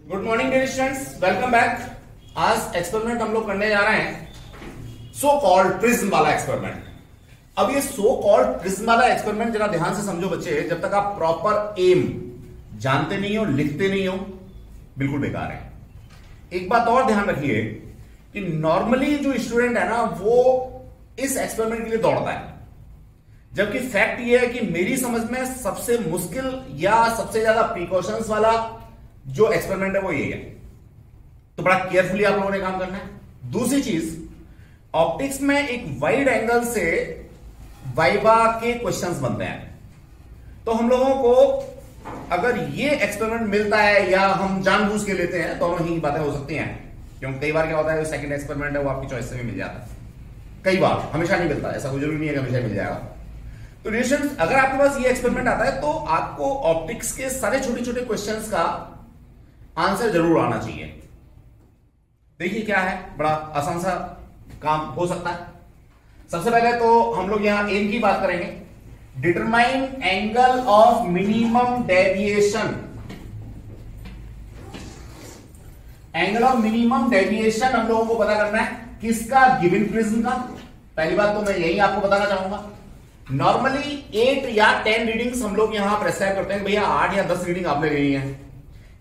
Good morning dear students, welcome back. आज experiment हम लोग करने जा रहे हैं सो कॉल्ड प्रिज्म वाला एक्सपेरिमेंट। अब ये सो कॉल्ड प्रिज्म वाला एक्सपेरिमेंट जरा ध्यान से समझो बच्चे, जब तक आप प्रॉपर एम जानते नहीं हो, लिखते नहीं हो, बिल्कुल बेकार है। एक बात और ध्यान रखिए कि नॉर्मली जो स्टूडेंट है ना वो इस एक्सपेरिमेंट के लिए दौड़ता है, जबकि फैक्ट ये है कि मेरी समझ में सबसे मुश्किल या सबसे ज्यादा प्रिकॉशंस वाला जो एक्सपेरिमेंट है वो ये है। तो बड़ा केयरफुली आप लोगों ने काम करना है। दूसरी चीज, ऑप्टिक्स में एक वाइड एंगल से वाइवा के क्वेश्चंस बनते हैं, तो हम लोगों को अगर ये एक्सपेरिमेंट मिलता है या हम जानबूझ के लेते हैं, दोनों ही बातें हो सकती हैं। क्योंकि कई बार क्या होता है, जो सेकंड एक्सपेरिमेंट है वो आपकी चॉइस से भी मिल जाता है, कई बार, हमेशा नहीं मिलता, ऐसा कोई जरूरी नहीं है कि हमेशा मिल जाएगा। तो रिलेशन, अगर आपके पास ये एक्सपेरिमेंट आता है तो आपको ऑप्टिक्स के सारे छोटे छोटे क्वेश्चंस का आंसर जरूर आना चाहिए। देखिए क्या है, बड़ा आसान सा काम हो सकता है। सबसे पहले तो हम लोग यहां एम की बात करेंगे। Determine angle of minimum deviation. Angle of minimum deviation हम लोगों को पता करना है किसका, गिवन प्रिज्म का। पहली बात तो मैं यही आपको बताना चाहूंगा। नॉर्मली 8 या 10 रीडिंग्स हम लोग यहां प्रेस्क्राइब करते हैं, भैया 8 या 10 रीडिंग आपने लेनी है।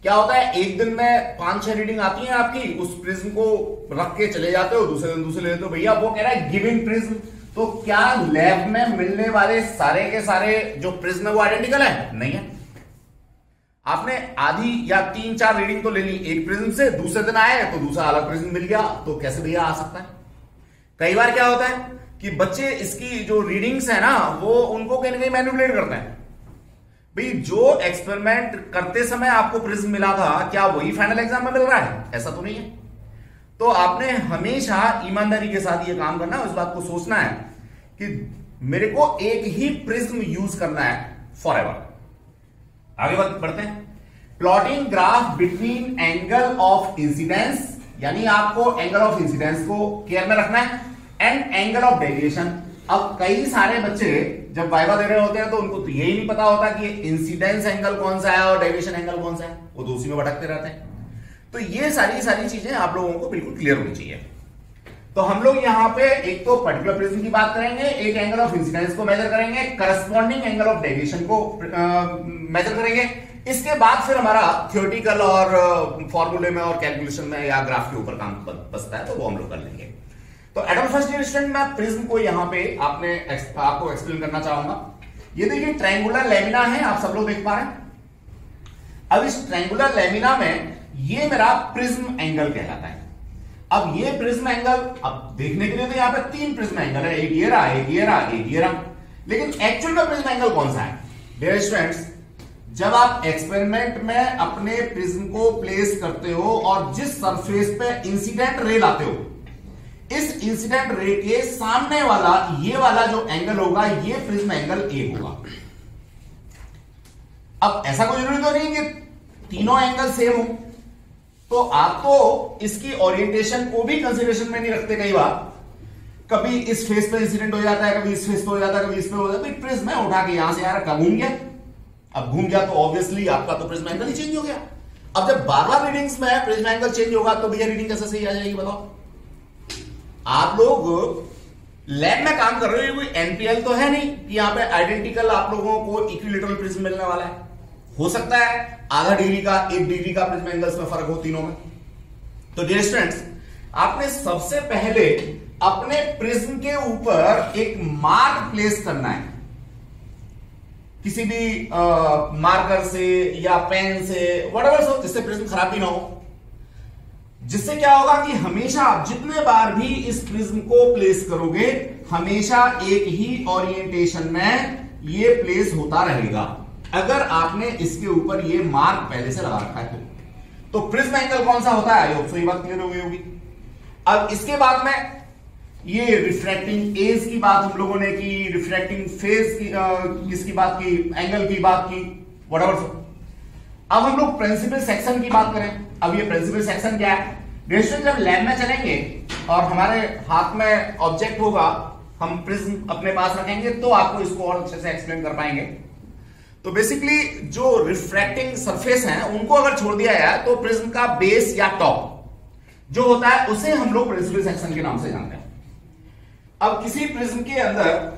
क्या होता है, एक दिन में 5-6 रीडिंग आती है आपकी, उस प्रिज्म को रख के चले जाते हो, दूसरे दिन दूसरे लेते हो। भैया वो कह रहा है गिवन प्रिज्म, तो क्या लैब में मिलने वाले सारे के सारे जो प्रिज्म है वो आइडेंटिकल है? नहीं है। आपने आधी या 3-4 रीडिंग तो ले ली एक प्रिज्म से, दूसरे दिन आए तो दूसरा अलग प्रिज्म मिल गया, तो कैसे भैया आ सकता है? कई बार क्या होता है कि बच्चे इसकी जो रीडिंग्स है ना वो उनको कहीं ना कहीं मैनिपुलेट करते हैं। भाई जो एक्सपेरिमेंट करते समय आपको प्रिज्म मिला था, क्या वही फाइनल एग्जाम में मिल रहा है? ऐसा तो नहीं है। तो आपने हमेशा ईमानदारी के साथ ये काम करना है, उस बात को सोचना है कि मेरे को एक ही प्रिज्म यूज करना है फॉर एवर। आगे बढ़ते हैं। Plotting graph between angle of incidence, यानी आपको एंगल ऑफ इंसिडेंस को केयर में रखना है, एंड एंगल ऑफ डेविएशन। अब कई सारे बच्चे जब वाइवा दे रहे होते हैं तो उनको तो यही नहीं पता होता कि इंसिडेंस एंगल कौन सा है और डेविएशन एंगल कौन सा है, वो तो उसी में भटकते रहते हैं। तो ये सारी चीजें आप लोगों को बिल्कुल क्लियर होनी चाहिए। तो हम लोग यहां पे एक तो पर्टिकुलर प्रिज्म की बात करेंगे, एक एंगल ऑफ इंसिडेंस को मेजर करेंगे, करस्पॉन्डिंग एंगल ऑफ डेविएशन को मेजर करेंगे। इसके बाद फिर हमारा थ्योरेटिकल और फॉर्मूले में और कैलकुलेशन में या ग्राफ के ऊपर काम बचता है, तो वो हम लोग कर लेंगे। तो एडम फर्स्ट ईयर स्टूडेंट, मैं प्रिज्म को यहां पे आपको एक्सप्लेन करना चाहूंगा। ये देखिए ट्रायंगुलर लेमिना है, आप सब लोग देख पा रहे हैं। अब इस ट्रायंगुलर लेमिना में ये मेरा प्रिज्म एंगल कहलाता है। अब ये प्रिज्म एंगल, अब देखने के लिए तो यहां पे 3 प्रिज्म एंगल है, एक ये रहा, एक ये रहा, एक ये रहा, लेकिन एक्चुअल में प्रिज्म एंगल कौन सा है? डियर स्टूडेंट्स, जब आप एक्सपेरिमेंट में अपने प्रिज्म को प्लेस करते हो और जिस सरफेस पे इंसिडेंट रे लाते हो, इस इंसिडेंट रे के सामने वाला ये वाला जो एंगल होगा, ये प्रिज्म एंगल ए होगा। अब ऐसा कोई जरूरी तो नहीं कि तीनों एंगल सेम हो, तो आप तो इसकी ओरिएंटेशन को भी कंसीडरेशन में नहीं रखते। कई बार कभी इस फेस पे इंसिडेंट हो जाता है, कभी इस फेस पे हो जाता है, कभी इस पे हो जाता है। प्रिज्म है, उठा के यहां से यार घूम गया, अब घूम गया तो ऑब्वियसली आपका तो प्रिज्म एंगल ही चेंज हो गया। अब जब बार-बार रीडिंग्स में प्रिज्म एंगल चेंज होगा तो भैया रीडिंग कैसे सही आ जाएगी बताओ? आप लोग लैब में काम कर रहे हो, कोई एनपीएल तो है नहीं कि यहां पे आइडेंटिकल आप लोगों को इक्विलेटरल प्रिज्म मिलने वाला है। हो सकता है आधा डिग्री का, 1 डिग्री का प्रिज्म एंगल्स में फर्क हो तीनों में। तो डियर स्टूडेंट्स, आपने सबसे पहले अपने प्रिज्म के ऊपर एक मार्क प्लेस करना है, किसी भी मार्कर से या पेन से, व्हाटएवर सो, जिससे प्रिज्म खराब भी ना हो। जिससे क्या होगा कि हमेशा आप जितने बार भी इस प्रिज्म को प्लेस करोगे, हमेशा एक ही ओरिएंटेशन में ये प्लेस होता रहेगा, अगर आपने इसके ऊपर ये मार्क पहले से लगा रखा है तो प्रिज्म एंगल कौन सा होता है? ये बात क्लियर हो गई होगी। अब इसके बाद में ये रिफ्रैक्टिंग एज की बात हम लोगों ने की, रिफ्रैक्टिंग फेज की किसकी बात की, एंगल की बात की, व्हाटएवर। अब हम लोग प्रिंसिपल सेक्शन की बात करें। अब ये प्रिंसिपल सेक्शन क्या है? रेस्टोरेंट जब लैब में चलेंगे और हमारे हाथ में ऑब्जेक्ट होगा, हम प्रिज्म अपने पास रखेंगे तो आपको इसको और अच्छे से एक्सप्लेन कर पाएंगे। तो बेसिकली जो रिफ्रैक्टिंग सरफेस है उनको अगर छोड़ दिया जाए तो प्रिज्म का बेस या टॉप जो होता है उसे हम लोग प्रिंसिपल सेक्शन के नाम से जानते हैं। अब किसी प्रिज्म के अंदर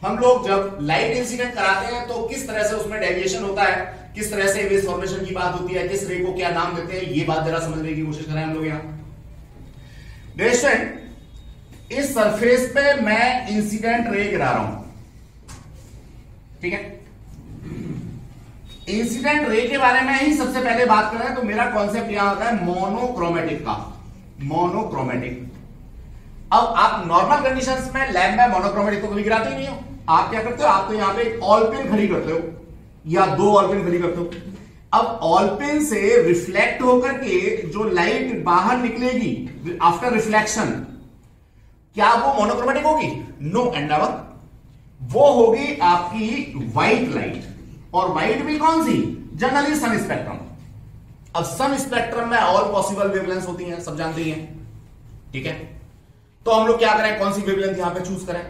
हम लोग जब लाइट इंसिडेंट कराते हैं तो किस तरह से उसमें डेविएशन होता है, किस तरह से वेव फॉर्मेशन की बात होती है, किस रे को क्या नाम देते हैं, ये बात जरा समझने की कोशिश करें हम लोग यहां। इस सरफेस पे मैं इंसिडेंट रे गिरा रहा हूं, ठीक है। इंसिडेंट रे के बारे में ही सबसे पहले बात करें तो मेरा कॉन्सेप्ट यहां होता है मोनोक्रोमेटिक का, मोनोक्रोमेटिक। अब आप नॉर्मल कंडीशंस में लैब में मोनोक्रोमेटिक तो कभी गिराते ही नहीं हो। आप क्या करते हो, आप तो यहां पे एक ऑल पिन खड़ी करते हो या 2 ऑल पिन खड़ी करते हो। अब ऑल पिन से रिफ्लेक्ट होकर के जो लाइट बाहर निकलेगी आफ्टर रिफ्लेक्शन, क्या वो मोनोक्रोमेटिक होगी? No and never. वो होगी आपकी व्हाइट लाइट, और व्हाइट भी कौन सी? जनरली सन स्पेक्ट्रम। अब सन स्पेक्ट्रम में ऑल पॉसिबल वेवलेंथ होती हैं, सब जानते ही हैं, ठीक है। तो हम लोग क्या करें, कौन सी वेवलेंथ यहां पे चूज करें?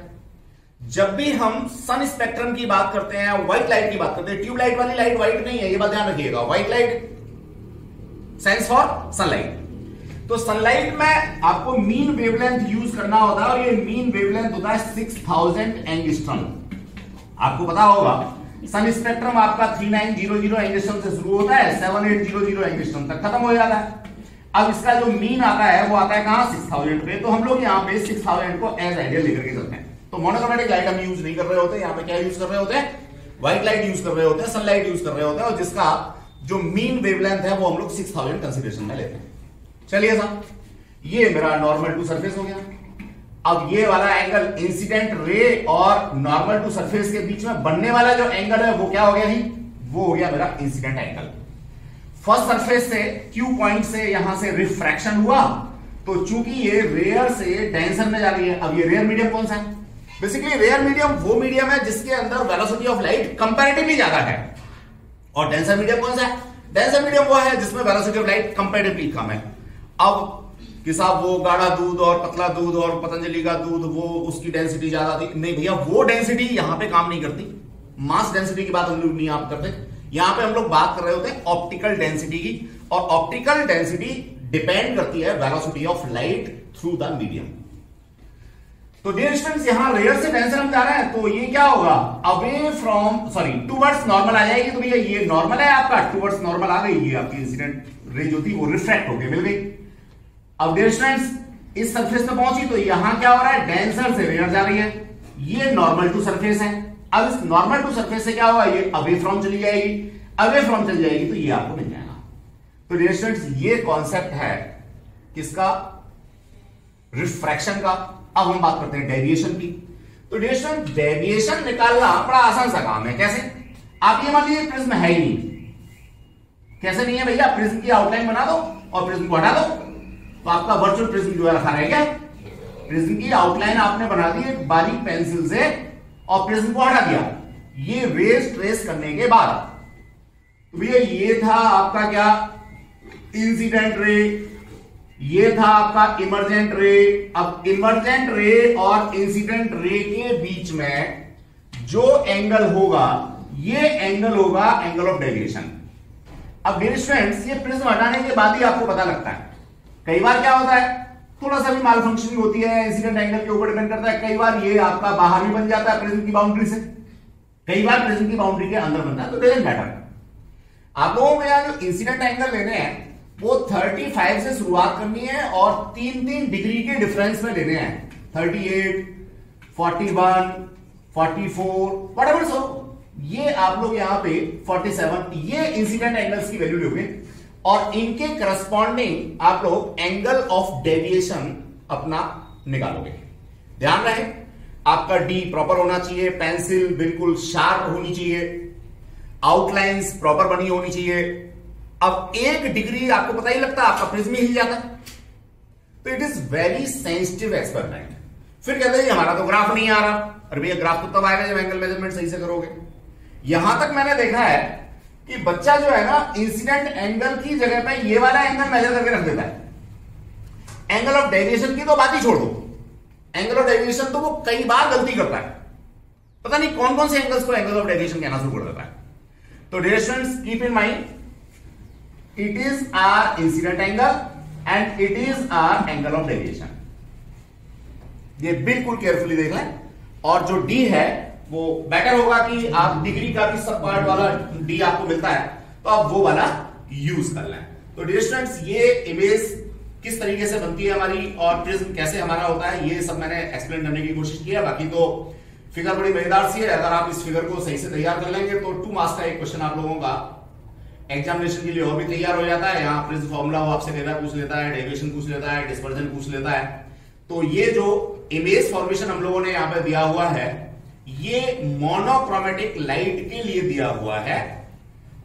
जब भी हम सन स्पेक्ट्रम की बात करते हैं, व्हाइट लाइट की बात करते हैं, ट्यूबलाइट वाली लाइट व्हाइट नहीं है, ये बात ध्यान रखिएगा। White light sense for sunlight. तो सनलाइट में आपको मीन वेवलेंथ यूज करना होता है, और ये मीन वेवलेंथ होता है 6000 एंगस्ट्रॉम। आपको पता होगा सन स्पेक्ट्रम आपका 3900 एंगस्ट्रॉम से शुरू होता है, 7800 एंगस्ट्रॉम तक खत्म हो जाता है। अब इसका जो मीन आता है वो आता है कहां? 6000 पे। तो हम लोग यहाँ पे 6000 को एज आइडियल लेकर के चलते हैं। तो मोनोक्रोमेटिक लाइट हम यूज नहीं कर रहे होते, यहाँ पे क्या यूज कर रहे होते हैं? व्हाइट लाइट यूज कर रहे होते हैं, सनलाइट यूज कर रहे होते हैं, और जिसका जो मीन वेवलेंथ है वो हम लोग 6000 कंसिडरेशन में लेते हैं। चलिए साहब, ये मेरा नॉर्मल टू सरफेस हो गया। अब ये वाला एंगल इंसिडेंट रे और नॉर्मल टू सरफेस के बीच में बनने वाला जो एंगल है वो क्या हो गया जी? वो हो गया मेरा इंसिडेंट एंगल। फर्स्ट सरफेस से क्यू पॉइंट से यहां से रिफ्रैक्शन हुआ, तो चूंकि ये रेयर से डेंसर में जा रही है। अब ये रेयर मीडियम कौन सा है? बेसिकली रेयर मीडियम वो मीडियम है जिसके अंदर वेलोसिटी ऑफ लाइट कंपैरेटिवली ज्यादा है। और डेंसर मीडियम कौन सा है? डेंसर मीडियम वो है जिसमें वेलोसिटी ऑफ लाइट कंपैरेटिवली कम है। अब कि साहब वो गाढ़ा दूध और पतला दूध और पतंजलि का दूध वो उसकी डेंसिटी ज्यादा थी, नहीं भैया, वो डेंसिटी यहां पे काम नहीं करती। मास डेंसिटी की बात हम लोग नहीं आप करते, यहां पे हम लोग बात कर रहे होते हैं ऑप्टिकल डेंसिटी की। और ऑप्टिकल डेंसिटी डिपेंड करती है velocity of light through the medium. तो डियर स्टूडेंट्स, यहां रेयर से डेंसर हम जा रहे हैं, तो ये क्या होगा? Away from sorry towards normal आ जाएगी। तो भैया ये नॉर्मल है आपका, टुवर्ड्स नॉर्मल आ गई, ये आपकी इंसिडेंट रे जो थी वो रिफ्रैक्ट होकर मिल गई। अब डियर स्टूडेंट्स, इस सरफेस पे पहुंची तो यहां क्या हो रहा है? डेंसर से रेयर जा रही है, ये नॉर्मल टू सरफेस है। अब इस नॉर्मल टू सरफेस से क्या होगा? ये अवे फ्रॉम चली जाएगी, अवे फ्रॉम चली जाएगी तो ये आपको मिल जाएगा। तो डियर स्टूडेंट्स, ये कॉन्सेप्ट है किसका? रिफ्रैक्शन का। अब हम बात करते हैं डेविएशन की। तो डियर स्टूडेंट, डेविएशन निकालना बड़ा आसान सा काम है। कैसे? आप ये मान लीजिए प्रिज्म है ही नहीं। कैसे नहीं है भैया? प्रिज्म की आउटलाइन बना दो और प्रिज्म को हटा दो, तो आपका वर्चुअल प्रिज्म जो है रखा रहेगा। प्रिज्म की आउटलाइन आपने बना दी एक बारीक पेंसिल से और प्रिज्म को हटा दिया। ये रेस ट्रेस करने के बाद तो भैया ये था आपका क्या? इंसिडेंट रे, ये था आपका इमर्जेंट रे। अब इमर्जेंट रे और इंसिडेंट रे के बीच में जो एंगल होगा, ये एंगल होगा एंगल ऑफ डेविएशन। अब डियर स्टूडेंट्स, ये प्रिज्म हटाने के बाद ही आपको पता लगता है। कई बार क्या होता है, थोड़ा सा भी माल फंक्शनिंग होती है, इंसिडेंट एंगल के ऊपर डिपेंड करता है। कई बार ये आपका बाहर भी बन जाता है प्रिज्म की बाउंड्री से, कई बार प्रिज्म की बाउंड्री के अंदर बनता है। तो डजंट मैटर। आप लोगों को यहाँ जो इंसिडेंट एंगल लेने हैं वो 35 से शुरुआत करनी है और 3-3 डिग्री के डिफरेंस में लेने हैं। 38, 41, 44, व्हाटएवर सो। ये आप लोग यहां पे 47, ये इंसिडेंट एंगल्स की वैल्यू लोगे और इनके करस्पॉन्डिंग आप लोग एंगल ऑफ डेविएशन अपना निकालोगे। ध्यान रहे, आपका डी प्रॉपर होना चाहिए, पेंसिल बिल्कुल शार्प होनी चाहिए, आउटलाइंस प्रॉपर बनी होनी चाहिए। अब 1 डिग्री आपको पता ही लगता है आपका प्रिज्म हिल जाता है। तो it is very sensitive experiment. फिर कहते हैं हमारा तो ग्राफ नहीं आ रहा। अरे भैया ग्राफ तो तब आएगा जब एंगल मेजरमेंट सही से करोगे। यहां तक मैंने देखा है कि बच्चा जो है ना, इंसिडेंट एंगल की जगह पे ये वाला एंगल मेजर करके रख देता है। एंगल ऑफ डेविएशन की तो बात ही छोड़ दो, एंगल ऑफ डेविएशन तो वो कई बार गलती करता है। पता नहीं कौन कौन से एंगल्स को एंगल ऑफ डेविएशन कहना शुरू कर देता है। तो dear students keep in mind it is our incident angle and it is our angle of deviation. ये बिल्कुल केयरफुली देख लें। और जो डी है वो बेटर होगा कि आप डिग्री का भी सब पार्ट वाला डी आपको मिलता है तो आप वो वाला यूज कर लें। तो डियर स्टूडेंट्स ये इमेज किस तरीके से बनती है हमारी और प्रिज्म कैसे हमारा होता है ये सब मैंने एक्सप्लेन करने की कोशिश की है। बाकी तो फिगर बड़ी मजेदार सी है, अगर आप इस फिगर को सही से तैयार कर लेंगे तो 2 मार्क्स का एक क्वेश्चन आप लोगों का एग्जामिनेशन के लिए और भी तैयार हो जाता है। यहाँ प्रिज्म फॉर्मूला वो आपसे कई बार पूछ लेता है, डेविएशन पूछ लेता है, डिस्पर्जन पूछ लेता है। तो ये जो इमेज फॉर्मेशन हम लोगों ने यहाँ पे दिया हुआ है ये मोनोक्रोमेटिक लाइट के लिए दिया हुआ है,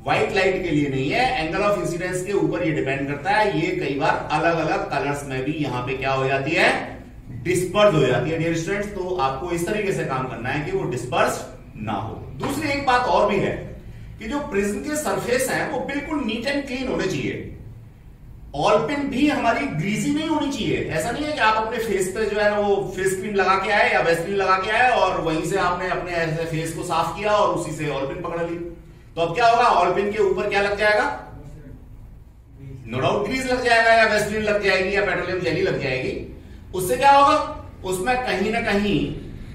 व्हाइट लाइट के लिए नहीं है। एंगल ऑफ इंसिडेंस के ऊपर ये डिपेंड करता है। ये कई बार अलग अलग कलर्स में भी यहाँ पे क्या हो जाती है, डिस्पर्स हो जाती है डियर स्टूडेंट्स। तो आपको इस तरीके से काम करना है कि वो डिस्पर्स ना हो। दूसरी एक बात और भी है कि जो प्रिज्म के सरफेस हैं वो बिल्कुल नीट एंड क्लीन होने चाहिए। ऑल पिन भी हमारी ग्रीजी नहीं होनी चाहिए। ऐसा नहीं है कि आप अपने फेस पे जो है ना वो फेस क्रीम लगा के आए या वेस्लिन लगा के आए और वहीं से आपने अपने ऐसे फेस को साफ किया और उसी से ऑल पिन पकड़ ली। तो अब क्या होगा, ऑल पिन के ऊपर क्या लग जाएगा, नो डाउट ग्रीज लग जाएगा या वेस्लिन लग जाएगी या पेट्रोलियम जेली लग जाएगी। उससे क्या होगा, उसमें कहीं ना कहीं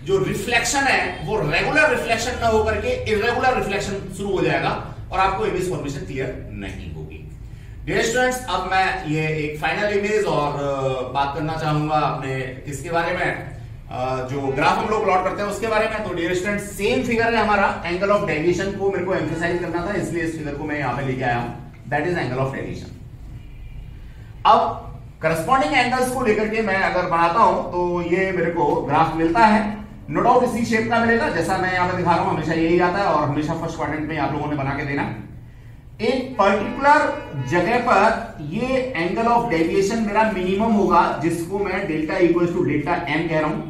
जो रिफ्लेक्शन है वो रेगुलर रिफ्लेक्शन ना होकर के इरेगुलर रिफ्लेक्शन शुरू हो जाएगा और आपको इमेज फॉर्मेशन क्लियर नहीं होगी। डियर स्टूडेंट्स अब मैं ये एक फाइनल इमेज और बात करना चाहूंगा अपने किसके बारे में, जो ग्राफ हम लोग प्लॉट करते हैं उसके बारे में। तो डियर स्टूडेंट्स सेम फिगर है हमारा, एंगल ऑफ डेविएशन को मेरे को एम्फसाइज करना था इसलिए इस फिगर को मैं यहां पे लेके आया हूं, that is angle of deviation. अब करस्पॉन्डिंग एंगल्स को लेकर के मैं अगर बनाता हूं तो ये मेरे को ग्राफ मिलता है, नो डाउट इसी शेप का मिलेगा जैसा मैं यहां पे दिखा रहा हूं, हमेशा यही आता है और हमेशा फर्स्ट क्वाड्रेंट में आप लोगों ने बना के देना। एक पर्टिकुलर जगह पर ये एंगल ऑफ डेविएशन मेरा मिनिमम होगा जिसको मैं delta equal to delta M कह रहा हूं।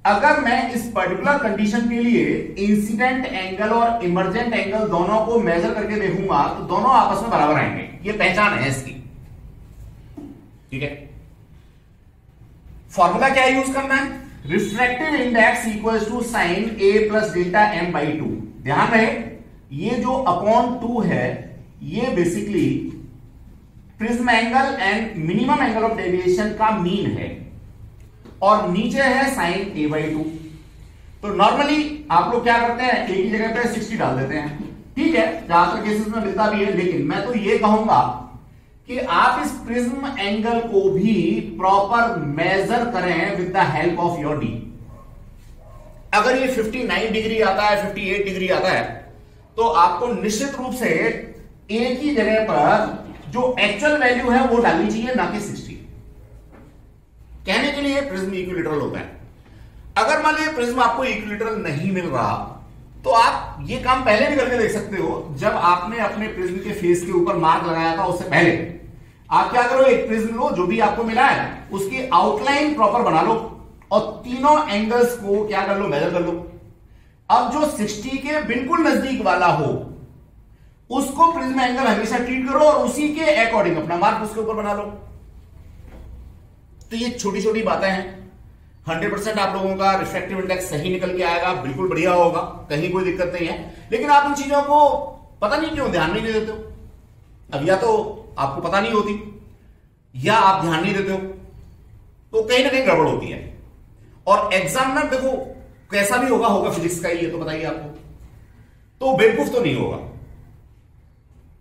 अगर मैं इस पर्टिकुलर कंडीशन के लिए इंसिडेंट एंगल और इमर्जेंट एंगल दोनों को मेजर करके देखूंगा तो दोनों आपस में बराबर आएंगे, ये पहचान है इसकी, ठीक है। फॉर्मूला क्या यूज करना है, refractive index equal to sine A plus delta M by 2। ध्यान रहे ये जो अपॉन 2 है ये basically prism angle and minimum angle of deviation का मीन है और नीचे है साइन ए बाई 2। तो नॉर्मली आप लोग क्या करते हैं, एक ही जगह पे 60 डाल देते हैं, ठीक है, ज्यादातर केसेस में मिलता भी है। लेकिन मैं तो ये कहूंगा कि आप इस प्रिज्म एंगल को भी प्रॉपर मेजर करें with the help of your D. अगर ये 59 डिग्री आता है, 58 डिग्री आता है तो आपको निश्चित रूप से एक ही जगह पर जो एक्चुअल वैल्यू है वो डालनी चाहिए, ना कि 60। कहने के लिए प्रिज्म इक्विलैटरल होता है। अगर मान लीजिए प्रिज्म आपको इक्विलैटरल नहीं मिल रहा तो आप ये काम पहले भी करके देख सकते हो। जब आपने अपने प्रिज्म के फेस के ऊपर मार्क लगाया था उससे पहले आप क्या करो, एक प्रिज्म लो जो भी आपको मिला है उसकी आउटलाइन प्रॉपर बना लो और तीनों एंगल्स को क्या कर लो, मेजर कर लो। अब जो 60 के बिल्कुल नजदीक वाला हो उसको प्रिज्म एंगल हमेशा ट्रीट करो और उसी के अकॉर्डिंग अपना मार्क उसके ऊपर बना लो। तो ये छोटी छोटी बातें हैं। 100% आप लोगों का रिफ्रैक्टिव इंडेक्स सही निकल के आएगा, बिल्कुल बढ़िया होगा, कहीं कोई दिक्कत नहीं है। लेकिन आप इन चीजों को पता नहीं क्यों ध्यान नहीं देते हो। अब या तो आपको पता नहीं होती या आप ध्यान नहीं देते हो, तो कहीं ना कहीं गड़बड़ होती है। और एग्जामिनर देखो कैसा भी होगा फिजिक्स का ही, ये तो बताइए आपको, तो बेवकूफ तो नहीं होगा।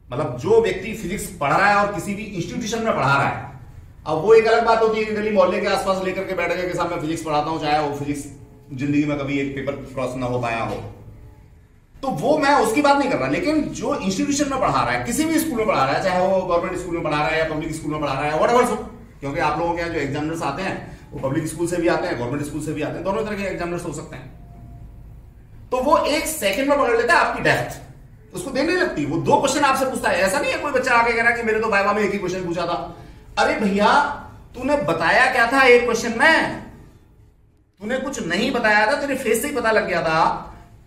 मतलब जो व्यक्ति फिजिक्स पढ़ रहा है और किसी भी इंस्टीट्यूशन में पढ़ा रहा है, अब वो एक अलग बात होती है कि गली मोहल्ले के आसपास लेकर के बैठ के साथ मैं फिजिक्स पढ़ाता हूं, चाहे वो फिजिक्स जिंदगी में कभी एक पेपर क्रॉस ना हो पाया हो, तो वो मैं उसकी बात नहीं कर रहा। लेकिन जो इंस्टीट्यूशन में पढ़ा रहा है, किसी भी स्कूल में पढ़ा रहा है, चाहे वो गवर्नमेंट स्कूल में पढ़ा रहा है या पब्लिक स्कूल में पढ़ा रहा है, व्हाटएवर सो, क्योंकि आप लोगों के यहाँ जो एग्जामिनर्स आते हैं वो पब्लिक स्कूल से भी आते हैं, गवर्नमेंट स्कूल से भी आते हैं, दोनों तरह के एग्जामिनर्स हो सकते हैं। तो वो एक सेकंड में पकड़ लेता है आपकी डेप्थ, उसको देने नहीं लगती। वो 2 क्वेश्चन आपसे पूछता है, ऐसा नहीं है कोई बच्चा आके कह रहा है कि मेरे तो वाइवा में एक ही क्वेश्चन पूछा था। अरे भैया तूने बताया क्या था एक क्वेश्चन में, तूने कुछ नहीं बताया था, तेरे फेस से ही पता लग गया था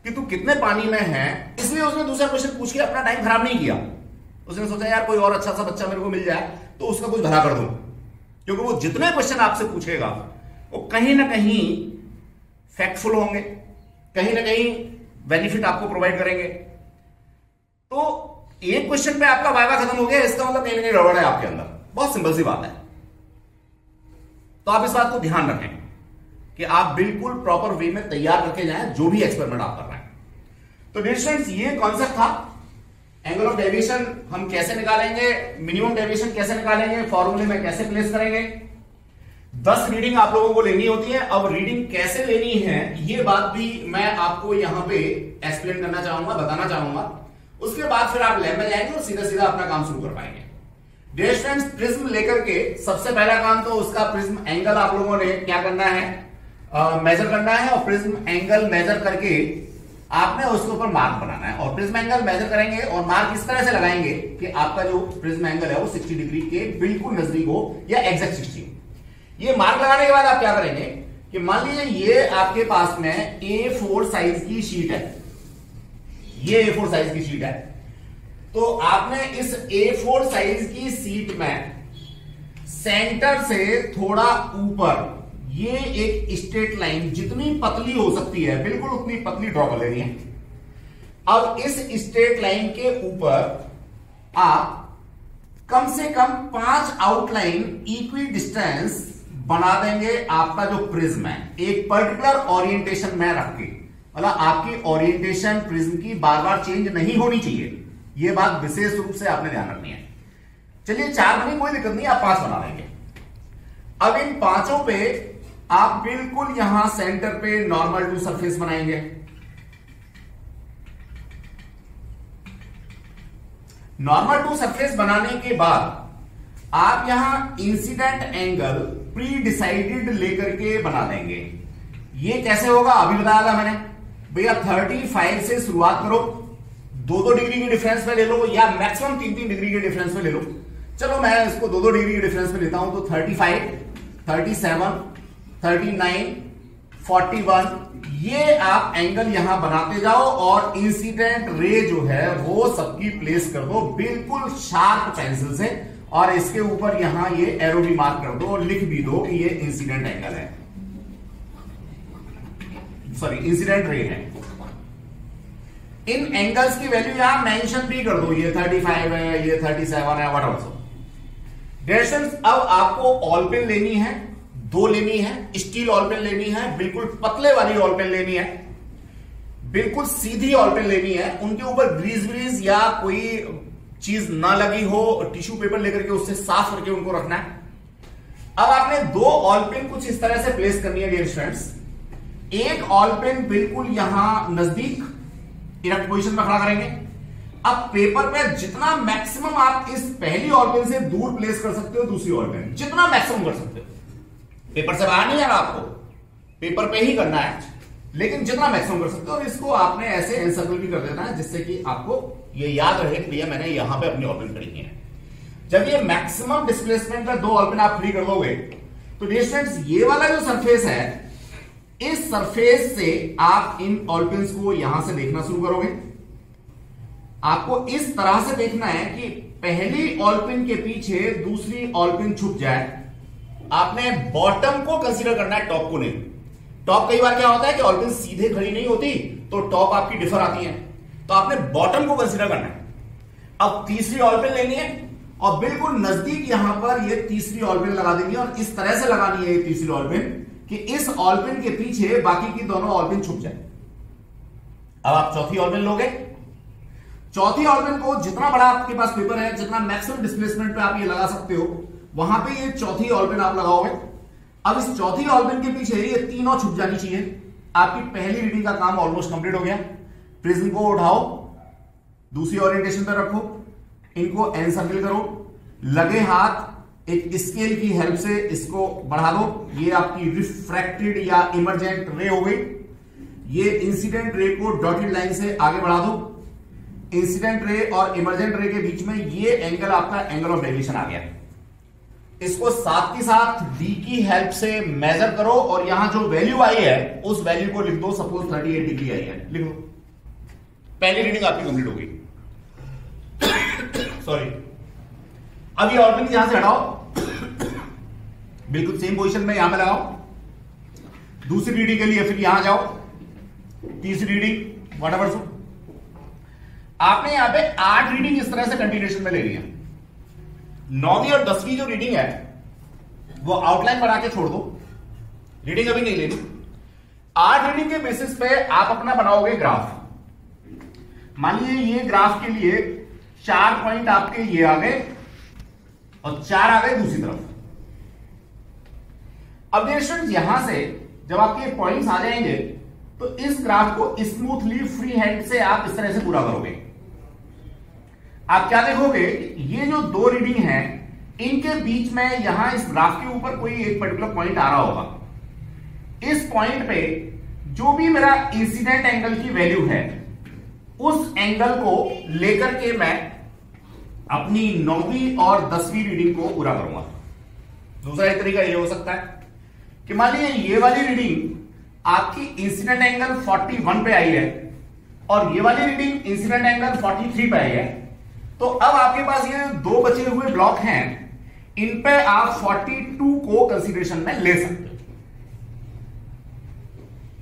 कि तू कितने पानी में है। इसलिए उसने दूसरा क्वेश्चन पूछ के अपना टाइम खराब नहीं किया। उसने सोचा यार कोई और अच्छा सा बच्चा मेरे को मिल जाए तो उसका कुछ भला कर दूं, क्योंकि वो जितने क्वेश्चन आपसे पूछेगा वो कहीं ना कहीं फैक्टफुल होंगे, कहीं ना कहीं बेनिफिट आपको प्रोवाइड करेंगे। तो एक क्वेश्चन पे आपका वाइवा खत्म हो गया, इसका मतलब कहीं ना कहीं गड़बड़ है आपके अंदर। बहुत सिंपल सी बात है। तो आप इस बात को ध्यान रखें कि आप बिल्कुल प्रॉपर वे में तैयार करके जाएं जो भी एक्सपेरिमेंट आप कर रहे हैं। तो डियर स्टूडेंट्स, ये कॉन्सेप्ट था। एंगल ऑफ डेविएशन हम कैसे निकालेंगे, मिनिमम डेविएशन कैसे निकालेंगे, फॉर्मूले में कैसे प्लेस करेंगे। 10 रीडिंग आप लोगों को लेनी होती है। अब रीडिंग कैसे लेनी है ये बात भी मैं आपको यहां पे एक्सप्लेन करना चाहूंगा, बताना चाहूंगा। उसके बाद फिर आप लैब में जाएंगे और सीधा सीधा अपना काम शुरू कर पाएंगे। डियर स्टूडेंट्स, प्रिज्म लेकर के सबसे पहला काम तो उसका प्रिज्म एंगल आप लोगों ने क्या करना है, मेजर करना है। और प्रिज्म एंगल मेजर करके आपने उसके ऊपर मार्क बनाना है। और प्रिज्म एंगल मेजर करेंगे और मार्क इस तरह से लगाएंगे कि आपका जो प्रिज्म एंगल है वो 60 डिग्री के बिल्कुल नजदीक हो या एग्जैक्ट 60। ये मार्क लगाने के बाद आप क्या करेंगे कि मान लीजिए ये आपके पास में A4 साइज की शीट है, ये A4 साइज की शीट है। तो आपने इस A4 साइज की शीट में सेंटर से थोड़ा ऊपर ये एक स्ट्रेट लाइन जितनी पतली हो सकती है बिल्कुल उतनी पतली ड्रॉ कर लेनी है। अब इस स्ट्रेट लाइन के ऊपर आप कम से कम 5 आउटलाइन इक्वी डिस्टेंस बना देंगे। आपका जो प्रिज्म है एक पर्टिकुलर ओरिएंटेशन में रख के, मतलब आपकी ओरिएंटेशन प्रिज्म की बार बार चेंज नहीं होनी चाहिए। यह बात विशेष रूप से आपने ध्यान रखनी है। चलिए 4 बनी, कोई दिक्कत नहीं, आप 5 बना लेंगे। अब इन 5 पे आप बिल्कुल यहां सेंटर पे नॉर्मल टू सरफेस बनाएंगे। नॉर्मल टू सरफेस बनाने के बाद आप यहां इंसिडेंट एंगल प्री डिसाइडेड लेकर के बना देंगे। ये कैसे होगा अभी बताया था मैंने, भैया 35 से शुरुआत करो, 2-2 डिग्री के डिफरेंस में ले लो या मैक्सिमम 3-3 डिग्री के डिफरेंस में ले लो। चलो मैं इसको 2-2 डिग्री के डिफरेंस में लेता हूं। तो 35, 37, 39, 41 ये आप एंगल यहां बनाते जाओ और इंसिडेंट रे जो है वो सबकी प्लेस कर दो बिल्कुल शार्प पेंसिल से। और इसके ऊपर यहां ये एरो भी मार्क कर दो और लिख भी दो कि ये इंसिडेंट एंगल है, सॉरी इंसिडेंट रे है। इन एंगल्स की वैल्यू यहां मेंशन भी कर दो, ये 35 है, ये 37 है, व्हाटएवर सो। डिस्टेंस अब आपको ऑल पेन लेनी है, 2 लेनी है, स्टील ऑल पेन लेनी है, बिल्कुल पतले वाली ऑल पेन लेनी है, बिल्कुल सीधी ऑल पेन लेनी है। उनके ऊपर ग्रीस व्रीज या कोई चीज ना लगी हो, टिश्यू पेपर लेकर के उससे साफ करके उनको रखना है। अब आपने 2 ऑल पेन कुछ इस तरह से प्लेस करनी है डियर स्टूडेंट्स। एक ऑल पेन बिल्कुल यहां नजदीक इरेक्ट पोजीशन में खड़ा करेंगे। अब पेपर पे जितना मैक्सिमम आप इस पहली ऑल पेन से दूर प्लेस कर सकते हो दूसरी ऑल पेन जितना मैक्सिमम कर सकते हो। पेपर से बाहर नहीं जाना आपको, पेपर पे ही करना है, लेकिन जितना मैक्सिमम कर सकते हो। और इसको आपने ऐसे एनसर्कल भी कर देना है जिससे कि आपको ये याद रहे कि भैया मैंने यहां पे अपनी ऑल पेन खड़ी की है। जब ये मैक्सिमम डिस्प्लेसमेंट में 2 ऑल पेन आप फ्री कर लोगे तो डियर स्टूडेंट्स ये वाला जो सरफेस है इस सरफेस से आप इन ऑल पेन्स को यहां से देखना शुरू करोगे। आपको इस तरह से देखना है कि पहली ऑल पेन के पीछे दूसरी ऑल पेन छुप जाए। आपने बॉटम को कंसीडर करना है, टॉप को नहीं। टॉप कई बार क्या होता है कि ऑल पेन सीधे खड़ी नहीं होती तो टॉप आपकी डिफर आती है, तो आपने बॉटम को कंसीडर करना है। अब तीसरी ऑल पेन लेनी है और बिल्कुल नजदीक यहां पर ये तीसरी ऑल पेन लगा देनी है और इस तरह से लगानी है ये तीसरी ऑल पेन कि इस ऑल पेन के पीछे बाकी की दोनों ऑल पेन छुप जाए। अब आप चौथी ऑल पेन लोगे। चौथी ऑल पेन को जितना बड़ा आपके पास पेपर है, जितना मैक्सिमम डिस्प्लेसमेंट पे आप ये लगा सकते हो, वहां पे ये चौथी ऑल पेन आप लगाओगे। अब इस चौथी ऑल पेन के पीछे ये तीनों छुप जानी चाहिए। आपकी पहली रीडिंग का काम ऑलमोस्ट कंप्लीट हो गया। प्रिज्म को उठाओ, दूसरी ओरिएंटेशन पर रखो, इनको एनसर्कल करो, लगे हाथ एक स्केल की हेल्प से इसको बढ़ा दो। ये आपकी रिफ्रैक्टेड या इमर्जेंट रे हो गई। ये इंसिडेंट रे को डॉटेड लाइन से आगे बढ़ा दो। इंसिडेंट रे और इमर्जेंट रे के बीच में ये एंगल आपका एंगल ऑफ डेविएशन आ गया। इसको साथ ही साथ डी की हेल्प से मेजर करो और यहां जो वैल्यू आई है उस वैल्यू को लिख दो। सपोज 38 डिग्री आई है, लिख दो। पहली रीडिंग आपकी कंप्लीट हो गई। सॉरी, अब ये ऑल पेन यहां से हटाओ, बिल्कुल सेम पोजीशन में यहां पे लगाओ। दूसरी रीडिंग के लिए फिर यहां जाओ, तीसरी रीडिंग व्हाटएवर सो। आपने यहां पे 8 रीडिंग इस तरह से कंटिन्यूएशन में ले रही है। 9वीं और 10वीं जो रीडिंग है वो आउटलाइन बना के छोड़ दो, रीडिंग अभी नहीं लेनी। 8 रीडिंग के बेसिस पे आप अपना बनाओगे ग्राफ। मान लीजिए ये ग्राफ के लिए 4 पॉइंट आपके ये आ गए और 4 आ गए दूसरी तरफ। अब देखिए यहां से जब आपके पॉइंट्स आ जाएंगे तो इस ग्राफ को स्मूथली फ्री हैंड से आप इस तरह से पूरा करोगे। आप क्या देखोगे, ये जो 2 रीडिंग हैं इनके बीच में यहां इस ग्राफ के ऊपर कोई एक पर्टिकुलर पॉइंट आ रहा होगा। इस पॉइंट पे जो भी मेरा इंसिडेंट एंगल की वैल्यू है उस एंगल को लेकर के मैं अपनी 9वीं और 10वीं रीडिंग को पूरा करूंगा। दूसरा एक तरीका ये हो सकता है कि मान लीजिए ये वाली रीडिंग आपकी इंसिडेंट एंगल 41 पे आई है और ये वाली रीडिंग इंसिडेंट एंगल 43 पे आई है, तो अब आपके पास ये 2 बचे हुए ब्लॉक हैं, इन पे आप 42 को कंसीडरेशन में ले सकते हो।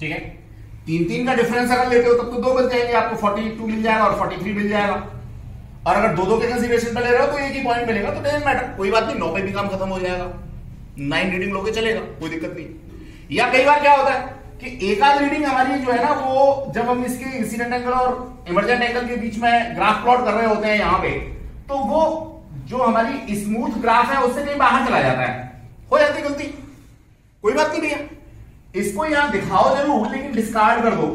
ठीक है, 3 का डिफरेंस अगर लेते हो तब तो 2 बच जाएंगे, आपको 42 मिल जाएगा और 43 मिल जाएगा। और अगर 2 के कंसीडरेशन पे ले रहे हो तो एक ही पॉइंट मिलेगा, तो डजंट मैटर, कोई बात नहीं, 9 पे भी काम खत्म हो जाएगा। 9 रीडिंग लोगे चलेगा, कोई दिक्कत नहीं। या कई बार क्या होता है कि एक आध रीडिंग हमारी जो है ना, वो जब हम इसके इंसिडेंट एंगल और इमर्जेंट एंगल के बीच में ग्राफ प्लॉट कर रहे होते हैं यहां पे, तो वो जो हमारी स्मूथ ग्राफ है उससे कहीं बाहर चला जाता है, हो जाती गलती, कोई बात नहीं भैया, इसको यहां दिखाओ जरूर लेकिन डिस्कार्ड कर दो।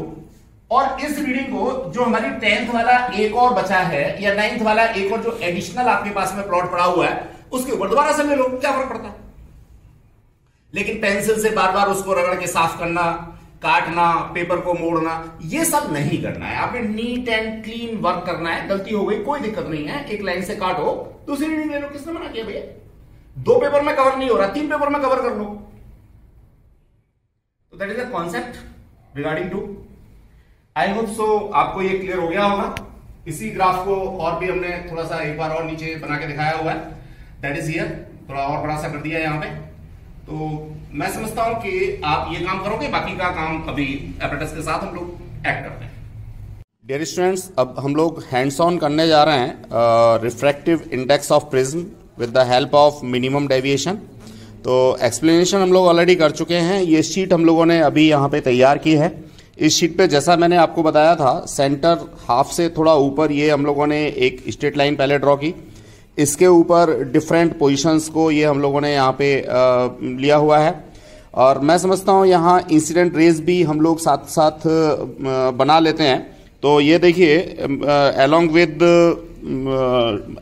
और इस रीडिंग को जो हमारी 10th वाला एक और बचा है या 9th वाला एक और जो एडिशनल आपके पास में प्लॉट पड़ा हुआ है उसके ऊपर दोबारा से ले लो, क्या फर्क पड़ता है। लेकिन पेंसिल से बार बार उसको रगड़ के साफ करना, काटना, पेपर को मोड़ना, ये सब नहीं करना है। आपने नीट एंड क्लीन वर्क करना है। गलती हो गई कोई दिक्कत नहीं है, एक लाइन से काटो, दूसरी रीडिंग ले लो, किसने मना किया भैया। 2 पेपर में कवर नहीं हो रहा, 3 पेपर में कवर कर लो। तो that is the concept regarding to. I hope so आपको ये क्लियर हो गया होगा। इसी ग्राफ को और भी हमने थोड़ा सा एक बार और नीचे बना के दिखाया हुआ है, दैट इज हियर, थोड़ा और बड़ा सा कर दिया है यहां पे। तो मैं समझता हूं कि आप ये काम करोगे, बाकी का काम अभी एपरेटस के साथ हम लोग एक्ट करते हैं। डियर स्टूडेंट्स, अब हम लोग हैंड्स ऑन करने जा रहे हैं refractive index of prism with the help of minimum deviation. तो एक्सप्लेनेशन हम लोग ऑलरेडी कर चुके हैं। ये शीट हम लोगों ने अभी यहाँ पे तैयार की है। इस शीट पे जैसा मैंने आपको बताया था, सेंटर हाफ से थोड़ा ऊपर ये हम लोगों ने एक स्ट्रेट लाइन पहले ड्रॉ की, इसके ऊपर डिफरेंट पोजीशंस को ये हम लोगों ने यहाँ पे लिया हुआ है। और मैं समझता हूँ यहाँ इंसिडेंट रेज भी हम लोग साथ साथ बना लेते हैं। तो ये देखिए अलोंग विद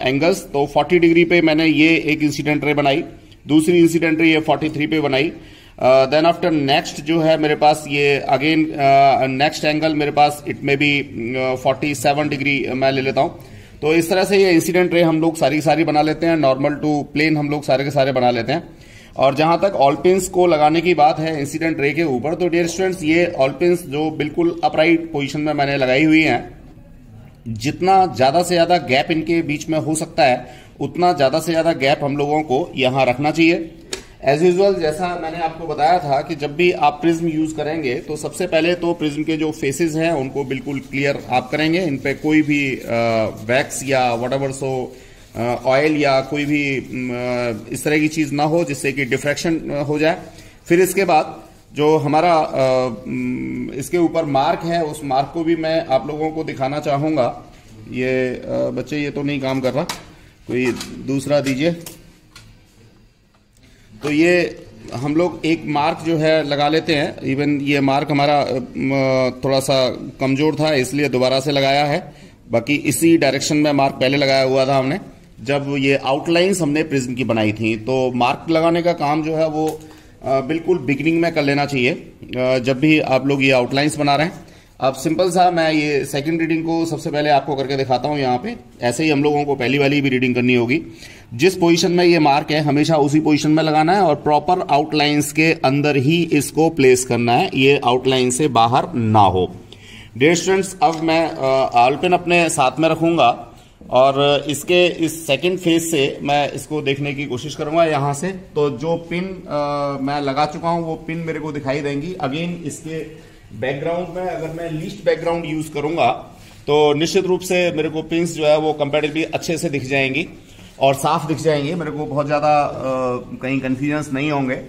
एंगल्स, तो 40 डिग्री पे मैंने ये एक इंसिडेंट रे बनाई, दूसरी इंसिडेंट रे ये 43 पे बनाई। देन आफ्टर नेक्स्ट जो है मेरे पास ये अगेन नेक्स्ट एंगल मेरे पास इट में भी 47 डिग्री मैं ले लेता हूँ। तो इस तरह से ये इंसिडेंट रे हम लोग सारी बना लेते हैं। नॉर्मल टू प्लेन हम लोग सारे के सारे बना लेते हैं। और जहां तक ऑल पिन्स को लगाने की बात है इंसिडेंट रे के ऊपर, तो डियर स्टूडेंट्स ये ऑल पिन्स जो बिल्कुल अपराइट पोजीशन में मैंने लगाई हुई हैं, जितना ज्यादा से ज्यादा गैप इनके बीच में हो सकता है उतना ज्यादा से ज्यादा गैप हम लोगों को यहां रखना चाहिए। एज यूजुअल जैसा मैंने आपको बताया था कि जब भी आप प्रिज्म यूज करेंगे तो सबसे पहले तो प्रिज्म के जो फेसेस हैं उनको बिल्कुल क्लियर आप करेंगे, इन पे कोई भी वैक्स या व्हाटएवर सो ऑयल या कोई भी इस तरह की चीज ना हो जिससे कि डिफ्रैक्शन हो जाए। फिर इसके बाद जो हमारा इसके ऊपर मार्क है उस मार्क को भी मैं आप लोगों को दिखाना चाहूंगा। ये बच्चे ये तो नहीं काम कर रहा, कोई दूसरा दीजिए। तो ये हम लोग एक मार्क जो है लगा लेते हैं। इवन ये मार्क हमारा थोड़ा सा कमजोर था इसलिए दोबारा से लगाया है, बाकी इसी डायरेक्शन में मार्क पहले लगाया हुआ था हमने जब ये आउटलाइंस हमने प्रिज्म की बनाई थी। तो मार्क लगाने का काम जो है वो बिल्कुल बिगिनिंग में कर लेना चाहिए जब भी आप लोग ये आउटलाइंस बना रहे हैं। अब सिंपल सा मैं ये सेकंड रीडिंग को सबसे पहले आपको करके दिखाता हूं। यहाँ पे ऐसे ही हम लोगों को पहली वाली भी रीडिंग करनी होगी। जिस पोजीशन में ये मार्क है हमेशा उसी पोजीशन में लगाना है और प्रॉपर आउटलाइंस के अंदर ही इसको प्लेस करना है, ये आउटलाइन से बाहर ना हो। डियर स्टूडेंट्स, अब मैं ऑल पिन अपने साथ में रखूंगा और इसके इस सेकंड फेज से मैं इसको देखने की कोशिश करूंगा यहां से। तो जो पिन मैं लगा चुका हूं वो पिन मेरे को दिखाई देंगी। अगेन इसके बैकग्राउंड में अगर मैं लीस्ट बैकग्राउंड यूज करूंगा तो निश्चित रूप से मेरे को पिंस जो है वो कंपैरेटिवली अच्छे से दिख जाएंगी और साफ दिख जाएंगी, मेरे को बहुत ज़्यादा कहीं कन्फ्यूजन्स नहीं होंगे।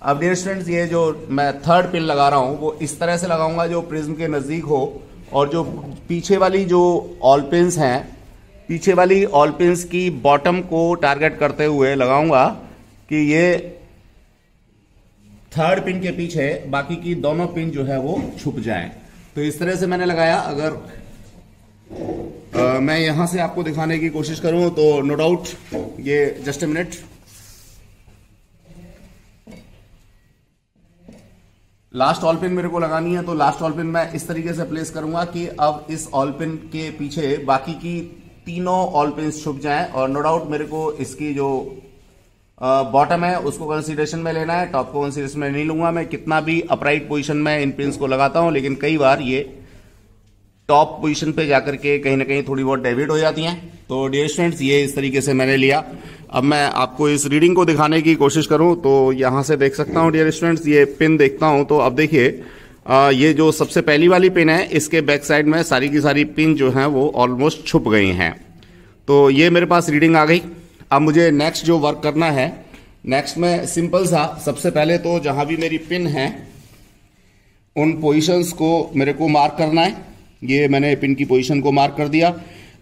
अब डियर स्टूडेंट्स, ये जो मैं थर्ड पिन लगा रहा हूँ वो इस तरह से लगाऊंगा जो प्रिज्म के नज़दीक हो, और जो पीछे वाली जो ऑल पिन्स हैं, पीछे वाली ऑल पिन्स की बॉटम को टारगेट करते हुए लगाऊंगा कि ये थर्ड पिन के पीछे बाकी की दोनों पिन जो है वो छुप जाएं। तो इस तरह से मैंने लगाया। अगर मैं यहां से आपको दिखाने की कोशिश करूं तो नो डाउट ये just a minute, last all pin मेरे को लगानी है। तो लास्ट ऑल पिन मैं इस तरीके से प्लेस करूंगा कि अब इस ऑल पिन के पीछे बाकी की तीनों ऑल पिन छुप जाएं, और नो डाउट मेरे को इसकी जो बॉटम है उसको कंसीडरेशन में लेना है, टॉप को कंसीडरेशन में नहीं लूंगा। मैं कितना भी अपराइट पोजीशन में इन पिन्स को लगाता हूं, लेकिन कई बार ये टॉप पोजीशन पे जाकर के कहीं ना कहीं थोड़ी बहुत डेविएट हो जाती हैं। तो डियर स्टूडेंट्स, ये इस तरीके से मैंने लिया। अब मैं आपको इस रीडिंग को दिखाने की कोशिश करूं तो यहां से देख सकता हूं डियर स्टूडेंट्स, ये पिन देखता हूं तो अब देखिए ये जो सबसे पहली वाली पिन है इसके बैक साइड में सारी की सारी पिन जो हैं वो ऑलमोस्ट छुप गई हैं। तो ये मेरे पास रीडिंग आ गई। अब मुझे नेक्स्ट जो वर्क करना है, नेक्स्ट में सिंपल सा, सबसे पहले तो जहां भी मेरी पिन है उन पोजीशंस को मेरे को मार्क करना है। ये मैंने पिन की पोजीशन को मार्क कर दिया।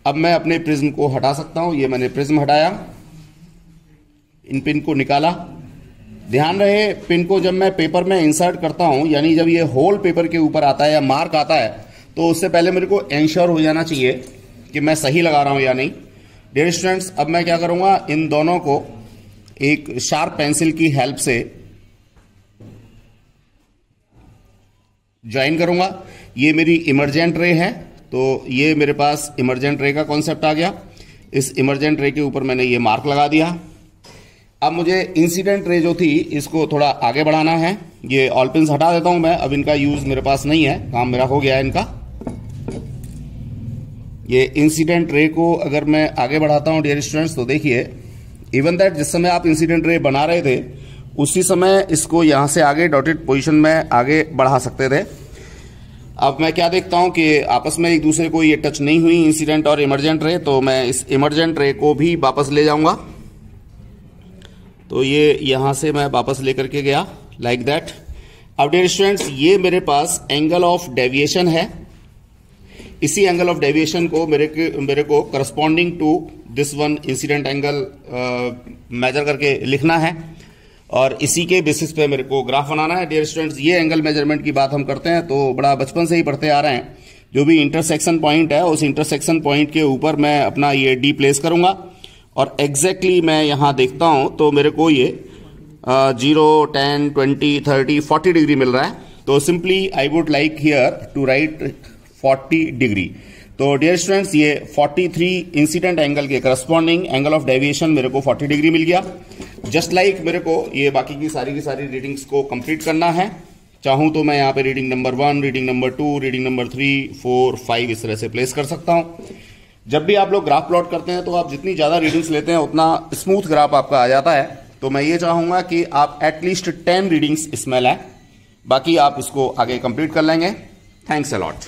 अब मैं अपने प्रिज्म को हटा सकता हूं। ये मैंने प्रिज्म हटाया, इन पिन को निकाला। ध्यान रहे, पिन को जब मैं पेपर में इंसर्ट करता हूं, यानी जब ये होल पेपर के ऊपर आता है या मार्क आता है, तो उससे पहले मेरे को एंश्योर हो जाना चाहिए कि मैं सही लगा रहा हूं या नहीं। डियर स्टूडेंट्स, अब मैं क्या करूंगा, इन दोनों को एक शार्प पेंसिल की हेल्प से ज्वाइन करूंगा। ये मेरी इमर्जेंट रे है, तो ये मेरे पास इमर्जेंट रे का कॉन्सेप्ट आ गया। इस इमर्जेंट रे के ऊपर मैंने ये मार्क लगा दिया। अब मुझे इंसिडेंट रे जो थी इसको थोड़ा आगे बढ़ाना है। ये ऑल पिन्स हटा देता हूं मैं, अब इनका यूज मेरे पास नहीं है, काम मेरा हो गया है इनका। ये इंसिडेंट रे को अगर मैं आगे बढ़ाता हूं डियर स्टूडेंट्स, तो देखिए इवन दैट जिस समय आप इंसिडेंट रे बना रहे थे उसी समय इसको यहां से आगे डॉटेड पोजीशन में आगे बढ़ा सकते थे। अब मैं क्या देखता हूं कि आपस में एक दूसरे को ये टच नहीं हुई, इंसिडेंट और इमर्जेंट रे, तो मैं इस इमर्जेंट रे को भी वापस ले जाऊंगा। तो ये यहां से मैं वापस लेकर के गया लाइक दैट। अब डियर स्टूडेंट्स, ये मेरे पास एंगल ऑफ डेविएशन है। इसी एंगल ऑफ डेविएशन को मेरे को corresponding to this one incident angle measure करके लिखना है, और इसी के बेसिस पे मेरे को ग्राफ बनाना है। डियर स्टूडेंट्स, ये एंगल मेजरमेंट की बात हम करते हैं तो बड़ा बचपन से ही पढ़ते आ रहे हैं। जो भी इंटरसेक्शन पॉइंट है उस इंटरसेक्शन पॉइंट के ऊपर मैं अपना ये डी प्लेस करूंगा, और एग्जैक्टली मैं यहां देखता हूं तो मेरे को ये 0, 10, 20, 30, 40 डिग्री मिल रहा है। तो simply I would like here to write 40 degree. तो डियर स्टूडेंट्स, ये 43 इंसिडेंट एंगल के करस्पॉन्डिंग एंगल ऑफ डेविएशन मेरे को 40 डिग्री मिल गया। जस्ट लाइक मेरे को ये बाकी की सारी रीडिंग्स को कंप्लीट करना है। चाहूं तो मैं यहाँ पे reading number 1, reading number 2, reading number 3, 4, 5 इस तरह से प्लेस कर सकता हूं। जब भी आप लोग ग्राफ प्लॉट करते हैं तो आप जितनी ज्यादा रीडिंग्स लेते हैं उतना स्मूथ ग्राफ आपका आ जाता है। तो मैं ये चाहूंगा कि आप एटलीस्ट 10 रीडिंग्स इसमें लाएं, बाकी आप इसको आगे कंप्लीट कर लेंगे। Thanks a lot.